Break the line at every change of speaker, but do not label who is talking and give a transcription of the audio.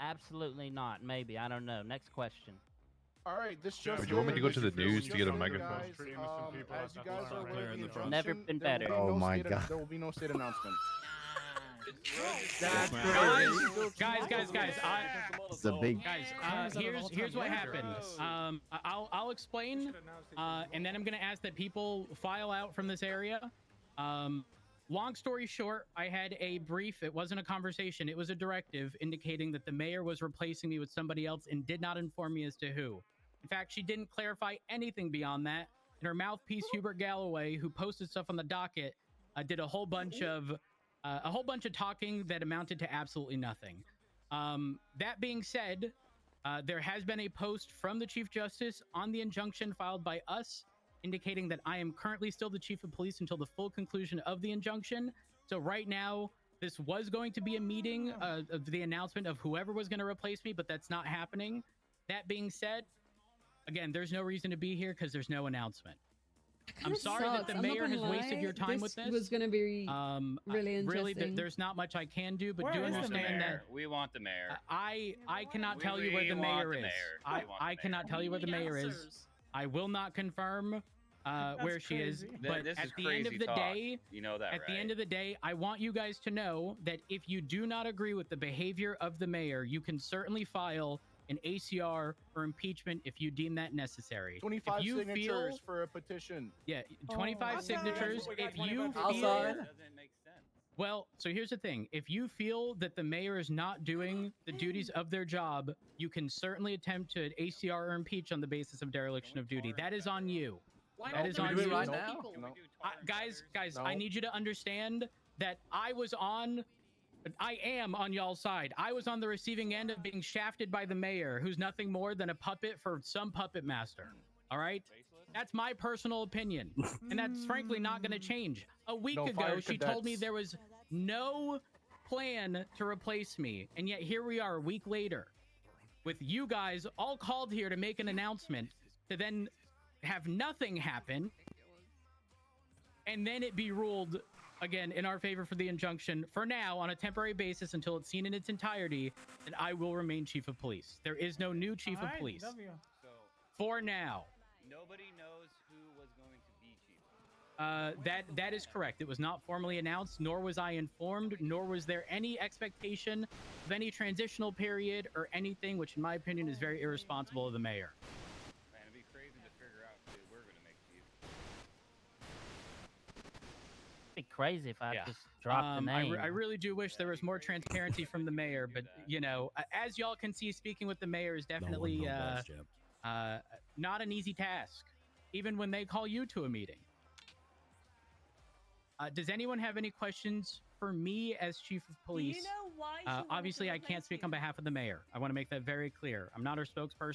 Absolutely not. Maybe. I don't know. Next question.
All right, this just
Would you want me to go to the news to get a microphone?
As you guys are aware of the injunction,
Never been better.
Oh my God.
There will be no state announcement.
That's
Guys.
It's a big.
Guys, here's what happened. I'll explain, and then I'm gonna ask that people file out from this area. Long story short, I had a brief. It wasn't a conversation. It was a directive indicating that the mayor was replacing me with somebody else and did not inform me as to who. In fact, she didn't clarify anything beyond that. And her mouthpiece, Hubert Galloway, who posted stuff on the docket, did a whole bunch of talking that amounted to absolutely nothing. That being said, there has been a post from the Chief Justice on the injunction filed by us, indicating that I am currently still the Chief of Police until the full conclusion of the injunction. So right now, this was going to be a meeting of the announcement of whoever was going to replace me, but that's not happening. That being said, again, there's no reason to be here because there's no announcement. I'm sorry that the mayor has wasted your time with this.
This was going to be really interesting.
Really, there's not much I can do, but do understand that
we want the mayor.
I cannot tell you where the mayor is. I cannot tell you where the mayor is. I will not confirm where she is. But at the end of the day,
you know that,
at the end of the day, I want you guys to know that if you do not agree with the behavior of the mayor, you can certainly file an ACR or impeachment if you deem that necessary.
25 signatures for a petition.
Yeah, 25 signatures. If you feel...
doesn't make sense.
Well, so here's the thing. If you feel that the mayor is not doing the duties of their job, you can certainly attempt to ACR or impeach on the basis of dereliction of duty. That is on you. That is on you.
Right now?
Guys, I need you to understand that I am on y'all's side. I was on the receiving end of being shafted by the mayor, who's nothing more than a puppet for some puppet master. All right? That's my personal opinion. And that's frankly not going to change. A week ago, she told me there was no plan to replace me. And yet here we are a week later with you guys all called here to make an announcement to then have nothing happen. And then it be ruled again in our favor for the injunction for now on a temporary basis until it's seen in its entirety that I will remain chief of police. There is no new chief of police.
So
for now.
Nobody knows who was going to be chief.
That is correct. It was not formally announced, nor was I informed, nor was there any expectation of any transitional period or anything, which in my opinion is very irresponsible of the mayor.
Man, it'd be crazy to figure out who we're going to make chief.
It'd be crazy if I just dropped the name.
I really do wish there was more transparency from the mayor, but you know, as y'all can see, speaking with the mayor is definitely not an easy task, even when they call you to a meeting. Does anyone have any questions for me as chief of police?
Do you know why
Obviously, I can't speak on behalf of the mayor. I want to make that very clear. I'm not her spokesperson.